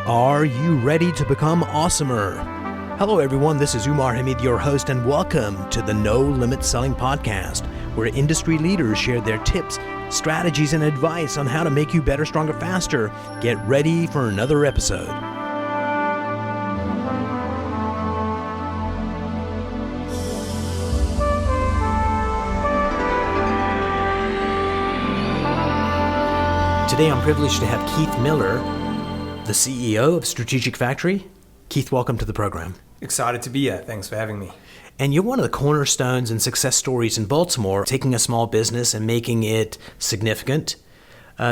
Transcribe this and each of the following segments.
Are you ready to become awesomer? Hello everyone, this is Umar Hamid, your host, and welcome to the No Limit Selling Podcast, where industry leaders share their tips, strategies, and advice on how to make you better, stronger, faster. Get ready for another episode. Today I'm privileged to have Keith Miller, the CEO of Strategic Factory. Keith, welcome to the program. Excited to be here. Thanks for having me. And you're one of the cornerstones and success stories in Baltimore, taking a small business and making it significant.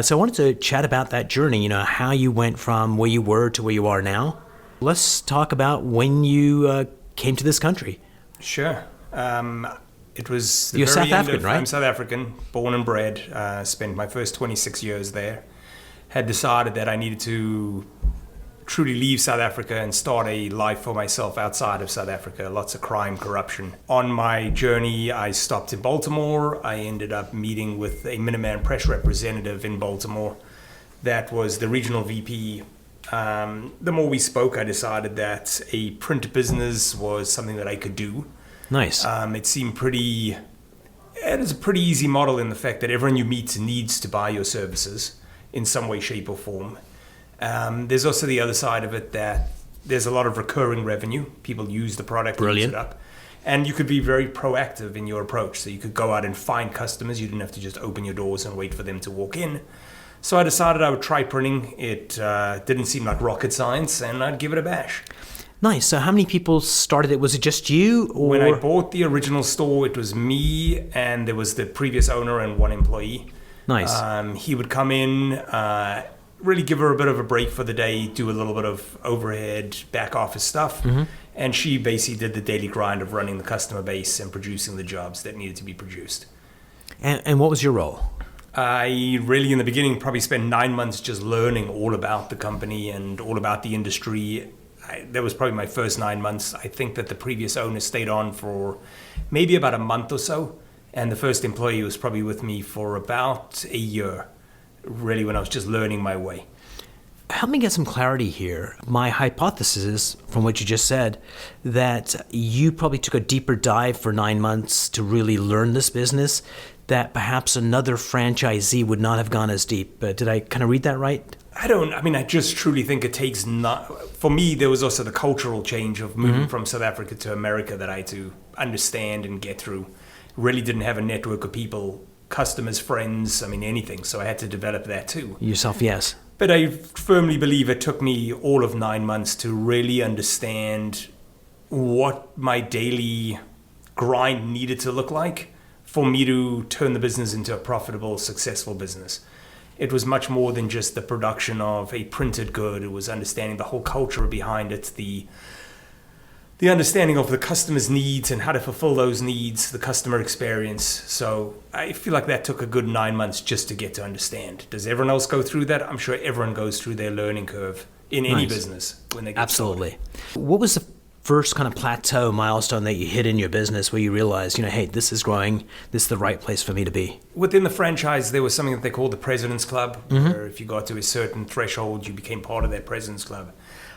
So I wanted to chat about that journey, how you went from where you were to where you are now. Let's talk about when you came to this country. Sure. It was the You're very South African, right? I'm South African, born and bred. Spent my first 26 years there. Had decided that I needed to truly leave South Africa and start a life for myself outside of South Africa. Lots of crime, corruption. On my journey, I stopped in Baltimore. I ended up meeting with a Minuteman Press representative in Baltimore. That was the regional VP. The more we spoke, I decided that a print business was something that I could do. Nice. It is a pretty easy model in the fact that everyone you meet needs to buy your services in some way, shape, or form. There's also the other side of it that there's a lot of recurring revenue. People use the product, use it up. And you could be very proactive in your approach. So you could go out and find customers. You didn't have to just open your doors and wait for them to walk in. So I decided I would try printing. It didn't seem like rocket science, and I'd give it a bash. Nice. So how many people started it? Was it just you? Or? When I bought the original store, it was me, and there was the previous owner and one employee. Nice. He would come in, really give her a bit of a break for the day, do a little bit of overhead, back office stuff. Mm-hmm. And she basically did the daily grind of running the customer base and producing the jobs that needed to be produced. And what was your role? I really, in the beginning, probably spent 9 months just learning all about the company and all about the industry. That was probably my first 9 months. I think that the previous owner stayed on for maybe about a month or so. And the first employee was probably with me for about a year, really, when I was just learning my way. Help me get some clarity here. My hypothesis is, from what you just said, that you probably took a deeper dive for 9 months to really learn this business, that perhaps another franchisee would not have gone as deep. Did I kind of read that right? I just truly think it takes for me, there was also the cultural change of moving from South Africa to America that I had to understand and get through. Really didn't have a network of people, customers, friends, anything. So I had to develop that too. Yourself, yes. But I firmly believe it took me all of 9 months to really understand what my daily grind needed to look like for me to turn the business into a profitable, successful business. It was much more than just the production of a printed good. It was understanding the whole culture behind it, the understanding of the customer's needs and how to fulfill those needs, the customer experience. So I feel like that took a good 9 months just to get to understand. Does everyone else go through that? I'm sure everyone goes through their learning curve in any business when they get started. What was the first kind of plateau milestone that you hit in your business where you realized, hey, this is growing, this is the right place for me to be? Within the franchise, there was something that they called the President's Club, where if you got to a certain threshold, you became part of that President's Club.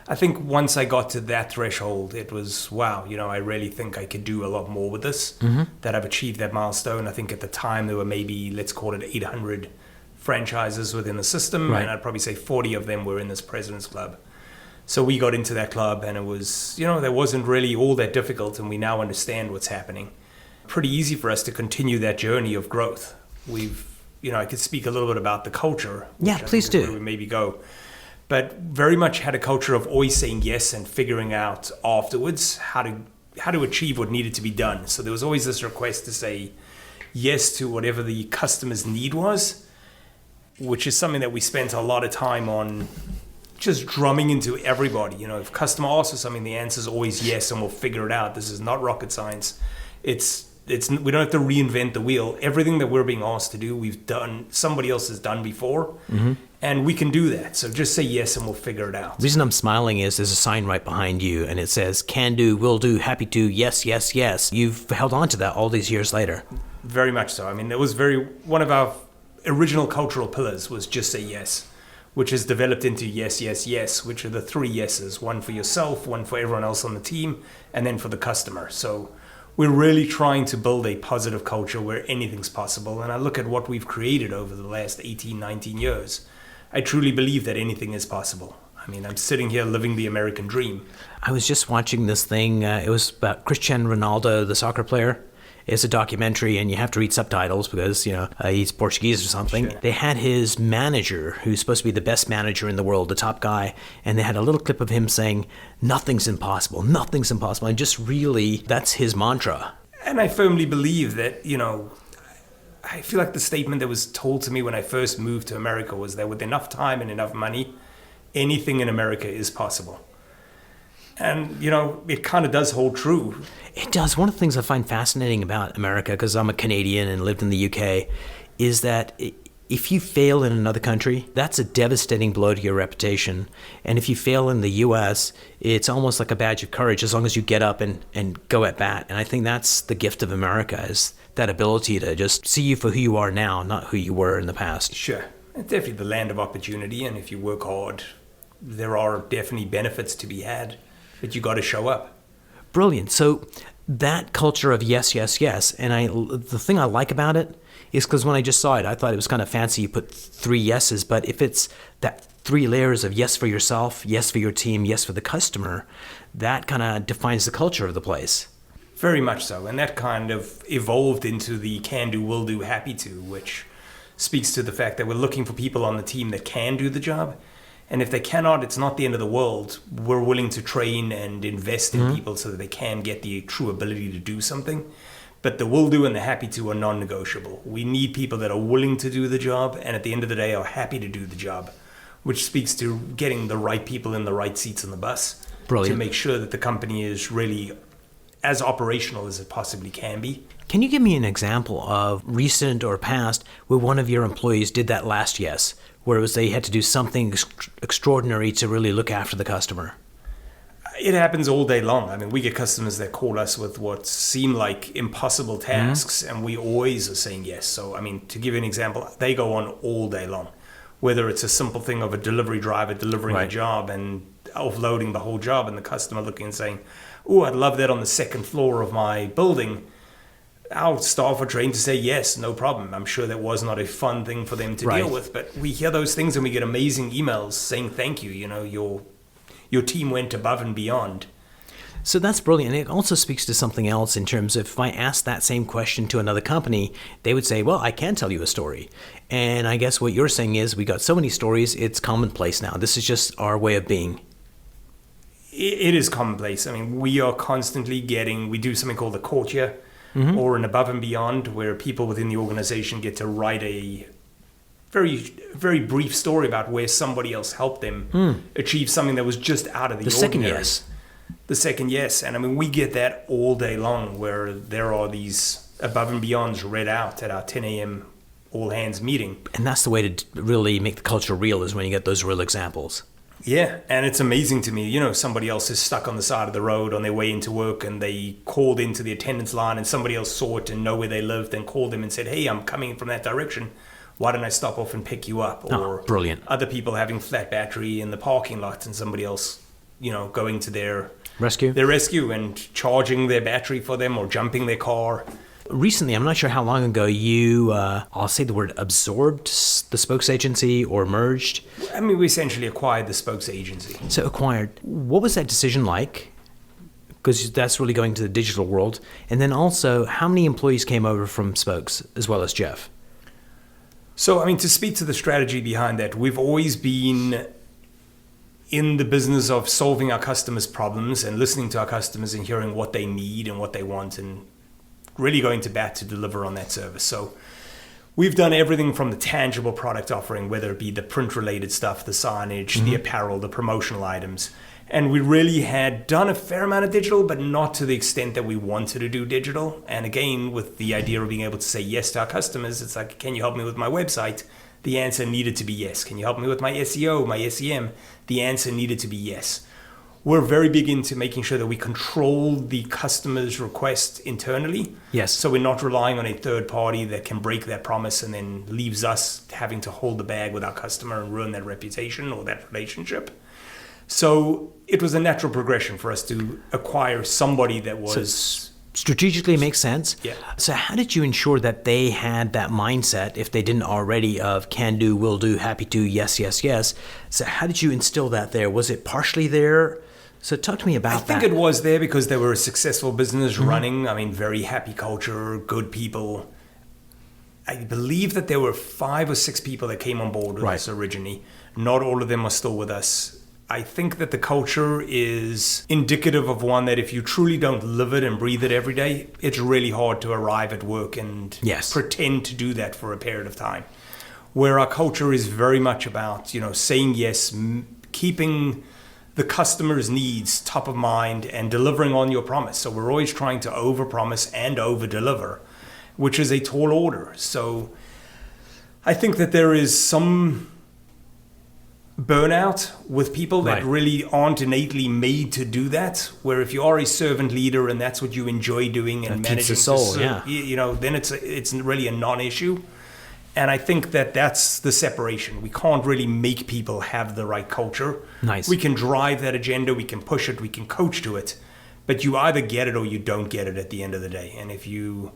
I think once I got to that threshold, it was, wow, I really think I could do a lot more with this, that I've achieved that milestone. I think at the time there were maybe, let's call it 800 franchises within the system, right. And I'd probably say 40 of them were in this President's Club. So we got into that club and it was, that wasn't really all that difficult, and we now understand what's happening. Pretty easy for us to continue that journey of growth. I could speak a little bit about the culture. Yeah, please do. Where we maybe go. But very much had a culture of always saying yes and figuring out afterwards how to achieve what needed to be done. So there was always this request to say yes to whatever the customer's need was, which is something that we spent a lot of time on just drumming into everybody. If customer asks for something, the answer is always yes, and we'll figure it out. This is not rocket science. We don't have to reinvent the wheel. Everything that we're being asked to do, we've done, somebody else has done before, and we can do that. So just say yes, and we'll figure it out. The reason I'm smiling is there's a sign right behind you, and it says, can do, will do, happy to, yes, yes, yes. You've held on to that all these years later. Very much so. It was one of our original cultural pillars was just say yes. which has developed into yes, yes, yes, which are the three yeses, one for yourself, one for everyone else on the team, and then for the customer. So we're really trying to build a positive culture where anything's possible. And I look at what we've created over the last 18, 19 years. I truly believe that anything is possible. I mean, I'm sitting here living the American dream. I was just watching this thing. It was about Cristiano Ronaldo, the soccer player. It's a documentary, and you have to read subtitles because, he's Portuguese or something. Sure. They had his manager, who's supposed to be the best manager in the world, the top guy, and they had a little clip of him saying, nothing's impossible, nothing's impossible. And just really, that's his mantra. And I firmly believe that, I feel like the statement that was told to me when I first moved to America was that with enough time and enough money, anything in America is possible. And, it kind of does hold true. It does. One of the things I find fascinating about America, because I'm a Canadian and lived in the UK, is that if you fail in another country, that's a devastating blow to your reputation. And if you fail in the US, it's almost like a badge of courage as long as you get up and go at bat. And I think that's the gift of America, is that ability to just see you for who you are now, not who you were in the past. Sure. It's definitely the land of opportunity. And if you work hard, there are definitely benefits to be had. But you got to show up. Brilliant. So that culture of yes, yes, yes, and the thing I like about it is because when I just saw it, I thought it was kind of fancy. You put three yeses, but if it's that three layers of yes for yourself, yes for your team, yes for the customer, that kind of defines the culture of the place. Very much so. And that kind of evolved into the can do, will do, happy to, which speaks to the fact that we're looking for people on the team that can do the job. And if they cannot, it's not the end of the world. We're willing to train and invest in people so that they can get the true ability to do something. But the will do and the happy to are non-negotiable. We need people that are willing to do the job and at the end of the day are happy to do the job, which speaks to getting the right people in the right seats on the bus. Brilliant. To make sure that the company is really as operational as it possibly can be. Can you give me an example of recent or past where one of your employees did that last yes, where it was they had to do something extraordinary to really look after the customer? It happens all day long. I mean, we get customers that call us with what seem like impossible tasks, and we always are saying yes. So, I mean, to give you an example, they go on all day long. Whether it's a simple thing of a delivery driver delivering a job and offloading the whole job, and the customer looking and saying, "Oh, I'd love that on the second floor of my building." Our staff are trained to say yes, no problem. I'm sure that was not a fun thing for them to deal with, but we hear those things and we get amazing emails saying thank you. Your team went above and beyond. So that's brilliant. It also speaks to something else in terms of if I asked that same question to another company, they would say, well, I can tell you a story. And I guess what you're saying is we got so many stories, it's commonplace now. This is just our way of being. It is commonplace. I mean, we are constantly we do something called the courtier, or an above and beyond, where people within the organization get to write a very, very brief story about where somebody else helped them achieve something that was just out of the ordinary. Second yes. The second yes. And I mean, we get that all day long where there are these above and beyonds read out at our 10 a.m. all hands meeting. And that's the way to really make the culture real, is when you get those real examples. Yeah, and it's amazing to me, somebody else is stuck on the side of the road on their way into work and they called into the attendance line and somebody else saw it and know where they lived and called them and said, hey, I'm coming from that direction. Why don't I stop off and pick you up? Or brilliant. Other people having flat battery in the parking lot and somebody else, going to their rescue and charging their battery for them or jumping their car. Recently, I'm not sure how long ago, you, I'll say the word, absorbed the spokes agency or merged. I mean, we essentially acquired the spokes agency. So acquired. What was that decision like? Because that's really going to the digital world. And then also, how many employees came over from Spokes as well as Jeff? So, I mean, to speak to the strategy behind that, we've always been in the business of solving our customers' problems and listening to our customers and hearing what they need and what they want and really going to bat to deliver on that service. So we've done everything from the tangible product offering, whether it be the print-related stuff, the signage, the apparel, the promotional items. And we really had done a fair amount of digital, but not to the extent that we wanted to do digital. And again, with the idea of being able to say yes to our customers, it's like, can you help me with my website? The answer needed to be yes. Can you help me with my SEO, my SEM? The answer needed to be yes. we're very big into making sure that we control the customer's request internally. Yes. So we're not relying on a third party that can break that promise and then leaves us having to hold the bag with our customer and ruin that reputation or that relationship. So it was a natural progression for us to acquire somebody that was... Strategically makes sense. Yeah. So how did you ensure that they had that mindset, if they didn't already, of can do, will do, happy to, yes, yes, yes? So how did you instill that there? Was it partially there? So talk to me about that. I think it was there because they were a successful business running. I mean, very happy culture, good people. I believe that there were 5 or 6 people that came on board with us originally. Not all of them are still with us. I think that the culture is indicative of one that if you truly don't live it and breathe it every day, it's really hard to arrive at work and pretend to do that for a period of time. Where our culture is very much about, saying yes, keeping the customer's needs top of mind and delivering on your promise. So we're always trying to overpromise and over-deliver, which is a tall order. So I think that there is some burnout with people that really aren't innately made to do that, where if you are a servant leader and that's what you enjoy doing and managing the soul, then it's really a non-issue. And I think that that's the separation. We can't really make people have the right culture. Nice. We can drive that agenda, we can push it, we can coach to it, but you either get it or you don't get it at the end of the day. And if you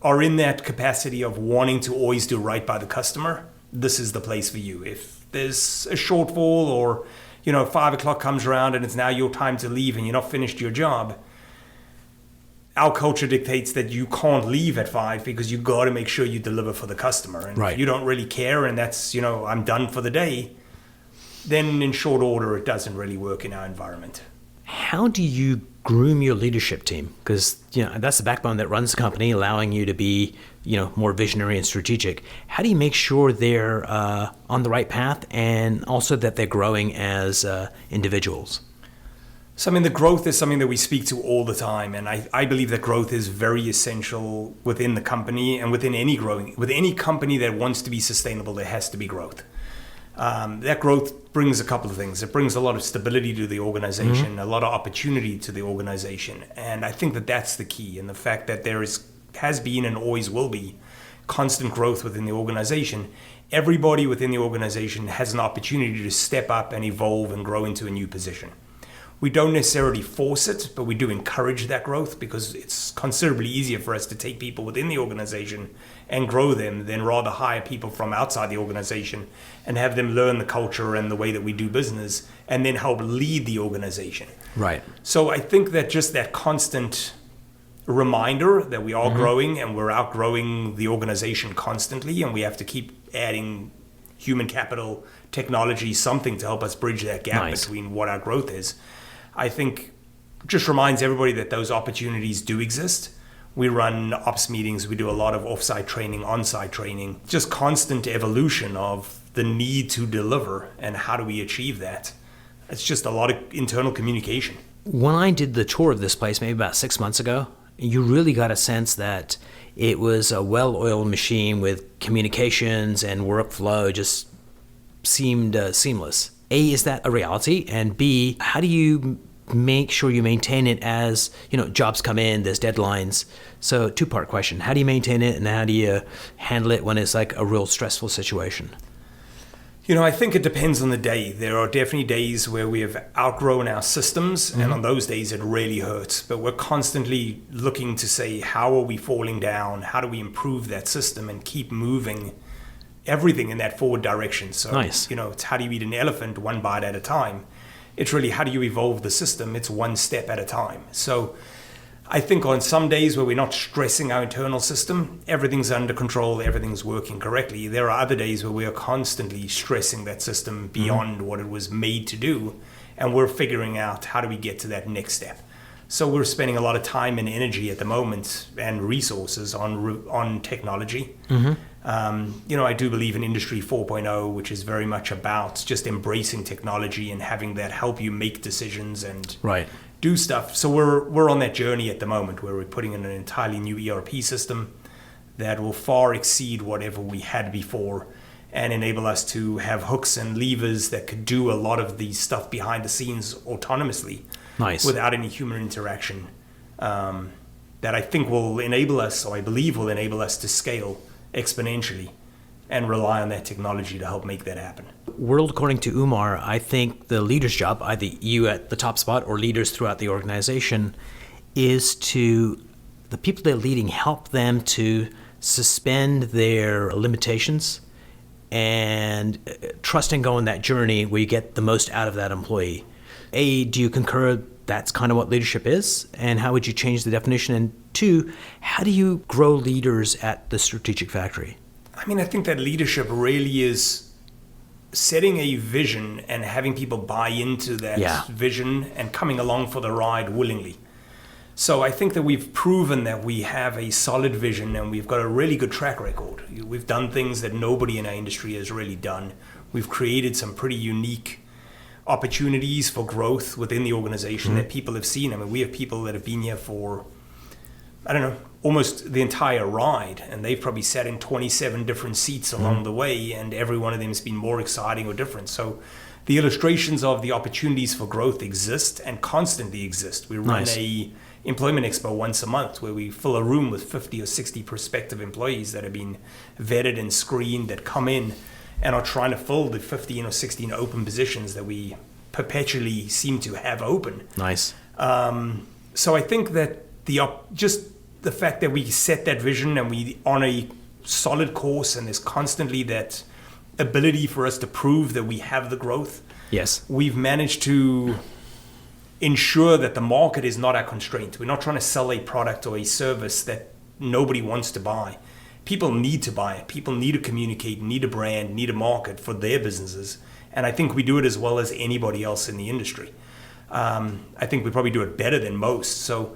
are in that capacity of wanting to always do right by the customer, this is the place for you. If there's a shortfall or 5 o'clock comes around and it's now your time to leave and you're not finished your job, our culture dictates that you can't leave at 5 because you got to make sure you deliver for the customer. And if you don't really care and that's I'm done for the day, then in short order it doesn't really work in our environment. How do you groom your leadership team? Because that's the backbone that runs the company, allowing you to be more visionary and strategic. How do you make sure they're on the right path and also that they're growing as individuals? So the growth is something that we speak to all the time, and I believe that growth is very essential within the company and with any company that wants to be sustainable. There has to be growth. That growth brings a couple of things. It brings a lot of stability to the organization, a lot of opportunity to the organization. And I think that that's the key. And the fact that there has been and always will be constant growth within the organization. Everybody within the organization has an opportunity to step up and evolve and grow into a new position. We don't necessarily force it, but we do encourage that growth because it's considerably easier for us to take people within the organization and grow them than rather hire people from outside the organization and have them learn the culture and the way that we do business and then help lead the organization. Right. So I think that just that constant reminder that we are growing and we're outgrowing the organization constantly and we have to keep adding human capital, technology, something to help us bridge that gap between what our growth is. I think just reminds everybody that those opportunities do exist. We run ops meetings. We do a lot of offsite training, onsite training, just constant evolution of the need to deliver and how do we achieve that. It's just a lot of internal communication. When I did the tour of this place maybe about 6 months ago, you really got a sense that it was a well-oiled machine with communications and workflow just seemed seamless. A, is that a reality? And B, how do you make sure you maintain it as, jobs come in, there's deadlines? So 2-part question. How do you maintain it and how do you handle it when it's like a real stressful situation? I think it depends on the day. There are definitely days where we have outgrown our systems, and on those days it really hurts. But we're constantly looking to say, how are we falling down? How do we improve that system and keep moving everything in that forward direction? So, it's how do you eat an elephant one bite at a time? It's really how do you evolve the system? It's one step at a time. So I think on some days where we're not stressing our internal system, everything's under control, everything's working correctly. There are other days where we are constantly stressing that system beyond what it was made to do, and we're figuring out how do we get to that next step. So we're spending a lot of time and energy at the moment and resources on technology. I do believe in Industry 4.0, which is very much about just embracing technology and having that help you make decisions and do stuff. So we're on that journey at the moment where we're putting in an entirely new ERP system that will far exceed whatever we had before. and enable us to have hooks and levers that could do a lot of the stuff behind the scenes autonomously. Nice. Without any human interaction. That I think will enable us, or I believe will enable us to scale exponentially and rely on that technology to help make that happen. World, according to Umar, I think the leader's job, either you at the top spot or leaders throughout the organization, is to, the people they're leading, help them to suspend their limitations and trust and go on that journey where you get the most out of that employee. A, do you concur that's kind of what leadership is? And how would you change the definition? And two, how do you grow leaders at the Strategic Factory? I mean, I think that leadership really is setting a vision and having people buy into that vision and coming along for the ride willingly. So I think that we've proven that we have a solid vision and we've got a really good track record. We've done things that nobody in our industry has really done. We've created some pretty unique opportunities for growth within the organization that people have seen. I mean, we have people that have been here for, I don't know, almost the entire ride, and they've probably sat in 27 different seats along the way, and every one of them has been more exciting or different. So the illustrations of the opportunities for growth exist and constantly exist. We run a employment expo once a month where we fill a room with 50 or 60 prospective employees that have been vetted and screened, that come in and are trying to fill the 15 or 16 open positions that we perpetually seem to have open. Nice. So I think that just the fact that we set that vision and we on a solid course, and there's constantly that ability for us to prove that we have the growth. Yes. We've managed to ensure that the market is not our constraint. We're not trying to sell a product or a service that nobody wants to buy. People need to buy it. People need to communicate, need a brand, need a market for their businesses. And I think we do it as well as anybody else in the industry. I think we probably do it better than most. So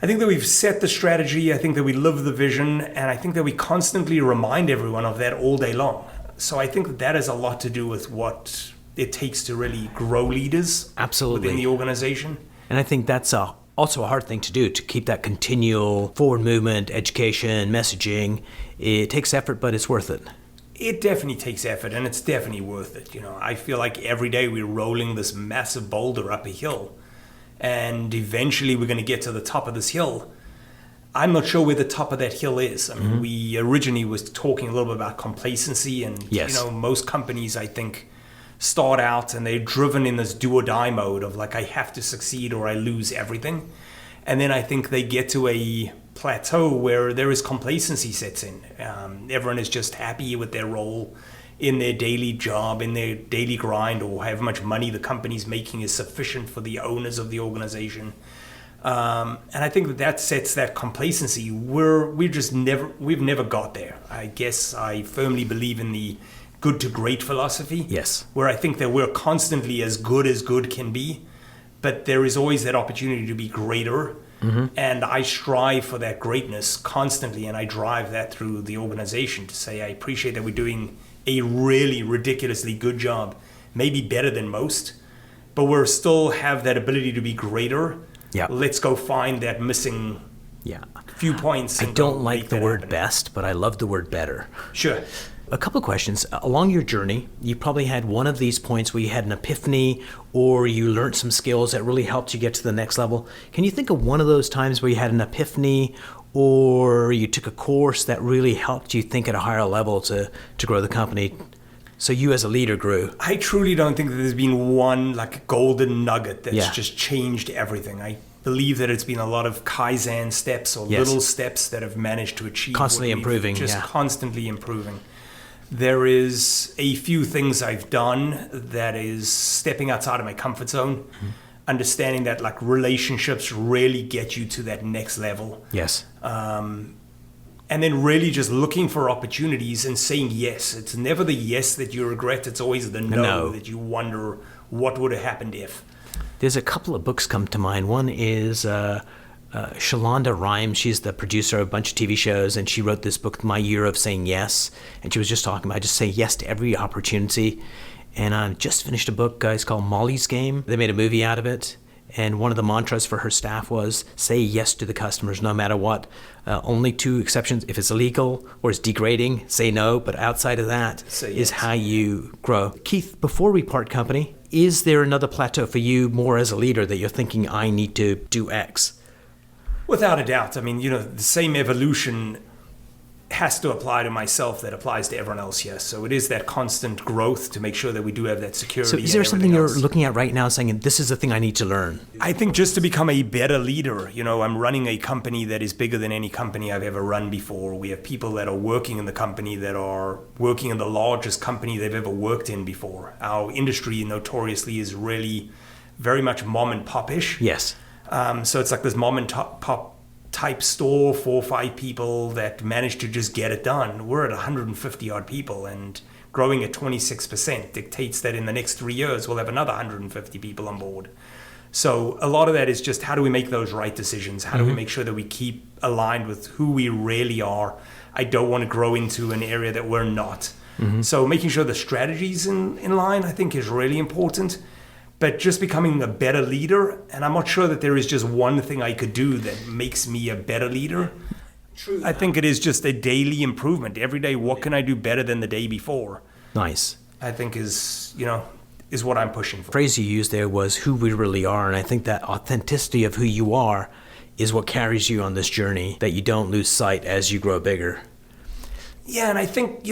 I think that we've set the strategy. I think that we live the vision. And I think that we constantly remind everyone of that all day long. So I think that has a lot to do with what it takes to really grow leaders within the organization. And I think that's also a hard thing to do, to keep that continual forward movement, education, messaging. It takes effort, but it's worth it. It definitely takes effort, and it's definitely worth it. You know, I feel like every day we're rolling this massive boulder up a hill, and eventually we're going to get to the top of this hill. I'm not sure where the top of that hill is. I mean, we originally was talking a little bit about complacency, and you know, most companies, I think, start out and they're driven in this do or die mode of like, I have to succeed or I lose everything. And then I think they get to a plateau where there is complacency sets in. Everyone is just happy with their role in their daily job, in their daily grind, or however much money the company's making is sufficient for the owners of the organization. And I think that sets that complacency. We've never got there. I guess I firmly believe in the good to great philosophy. Yes. Where I think that we're constantly as good can be, but there is always that opportunity to be greater. And I strive for that greatness constantly, and I drive that through the organization to say, I appreciate that we're doing a really ridiculously good job, maybe better than most, but we're still have that ability to be greater. Yeah. Let's go find that missing few points. I don't like the word best, but I love the word better. Sure. A couple of questions. Along your journey, you probably had one of these points where you had an epiphany or you learned some skills that really helped you get to the next level. Can you think of one of those times where you had an epiphany or you took a course that really helped you think at a higher level to grow the company so you as a leader grew? I truly don't think that there's been one like golden nugget that's just changed everything. I believe that it's been a lot of Kaizen steps or little steps that have managed to achieve. Constantly improving. Constantly improving. There is a few things I've done that is stepping outside of my comfort zone, understanding that like relationships really get you to that next level. Yes. And then really just looking for opportunities and saying yes. It's never the yes that you regret. It's always the no that you wonder what would have happened if. There's a couple of books come to mind. One is Shalonda Rhimes. She's the producer of a bunch of TV shows, and she wrote this book, My Year of Saying Yes. And she was just talking about just say yes to every opportunity. And I just finished a book, guys, called Molly's Game. They made a movie out of it. And one of the mantras for her staff was say yes to the customers no matter what. Only two exceptions: if it's illegal or it's degrading, say no. But outside of that is how you grow. Keith, before we part company, is there another plateau for you more as a leader that you're thinking, I need to do X? Without a doubt. I mean, the same evolution has to apply to myself that applies to everyone else here. So it is that constant growth to make sure that we do have that security. So is there something you're looking at right now saying, this is the thing I need to learn? I think just to become a better leader, I'm running a company that is bigger than any company I've ever run before. We have people that are working in the company that are working in the largest company they've ever worked in before. Our industry notoriously is really very much mom and pop-ish. Yes. So it's like this mom and pop type store, 4 or 5 people that manage to just get it done. We're at 150 odd people, and growing at 26% dictates that in the next 3 years we'll have another 150 people on board. So a lot of that is just how do we make those right decisions? How do we make sure that we keep aligned with who we really are? I don't want to grow into an area that we're not. So making sure the strategy's in line, I think, is really important. But just becoming a better leader, and I'm not sure that there is just one thing I could do that makes me a better leader. True. I think it is just a daily improvement. Every day, what can I do better than the day before? Nice. I think is what I'm pushing for. The phrase you used there was who we really are, and I think that authenticity of who you are is what carries you on this journey, that you don't lose sight as you grow bigger. Yeah, and I think,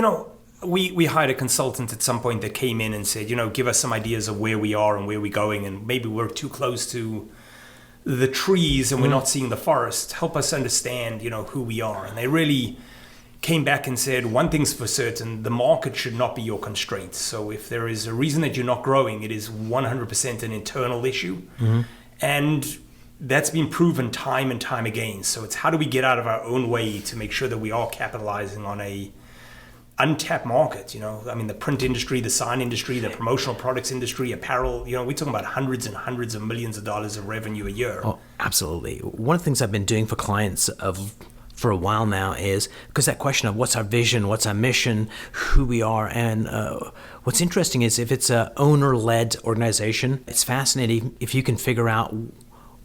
we hired a consultant at some point that came in and said, give us some ideas of where we are and where we're going, and maybe we're too close to the trees and we're not seeing the forest. Help us understand, who we are. And they really came back and said, one thing's for certain, the market should not be your constraint. So if there is a reason that you're not growing, it is 100% an internal issue. And that's been proven time and time again. So it's how do we get out of our own way to make sure that we are capitalizing on a untapped market. I mean, the print industry, the sign industry, the promotional products industry, apparel, we're talking about hundreds and hundreds of millions of dollars of revenue a year. Oh, absolutely. One of the things I've been doing for clients for a while now is, because that question of what's our vision, what's our mission, who we are, and what's interesting is if it's a owner-led organization, it's fascinating if you can figure out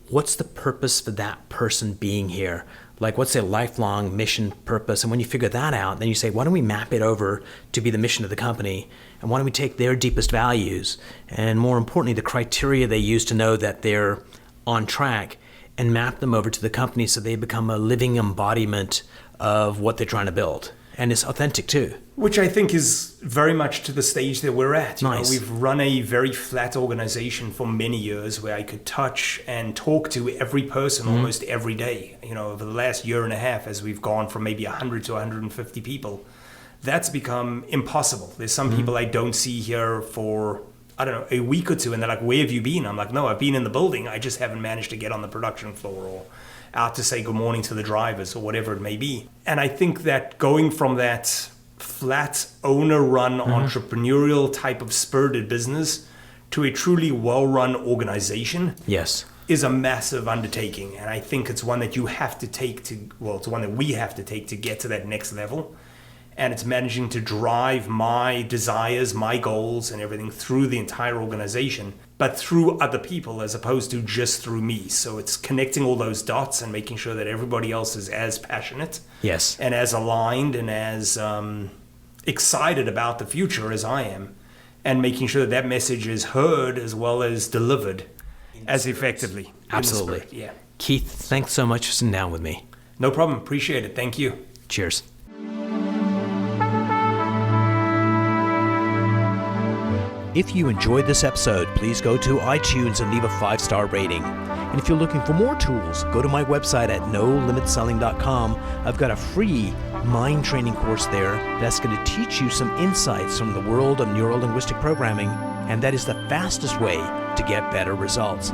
what's the purpose for that person being here. Like, what's their lifelong mission, purpose? And when you figure that out, then you say, why don't we map it over to be the mission of the company? And why don't we take their deepest values and, more importantly, the criteria they use to know that they're on track, and map them over to the company so they become a living embodiment of what they're trying to build. And it's authentic too. Which I think is very much to the stage that we're at. Nice. We've run a very flat organization for many years where I could touch and talk to every person almost every day. Over the last year and a half, as we've gone from maybe 100 to 150 people, that's become impossible. There's some people I don't see here for, a week or two, and they're like, where have you been? I'm like, no, I've been in the building. I just haven't managed to get on the production floor or out to say good morning to the drivers or whatever it may be. And I think that going from that flat owner-run entrepreneurial type of spirited business to a truly well-run organization is a massive undertaking. And I think it's one that you have to take it's one that we have to take to get to that next level. And it's managing to drive my desires, my goals, and everything through the entire organization, but through other people as opposed to just through me. So it's connecting all those dots and making sure that everybody else is as passionate and as aligned and as excited about the future as I am, and making sure that message is heard as well as delivered as effectively. Absolutely. Yeah. Keith, thanks so much for sitting down with me. No problem. Appreciate it. Thank you. Cheers. If you enjoyed this episode, please go to iTunes and leave a 5-star rating. And if you're looking for more tools, go to my website at nolimitselling.com. I've got a free mind training course there that's going to teach you some insights from the world of neuro-linguistic programming, and that is the fastest way to get better results.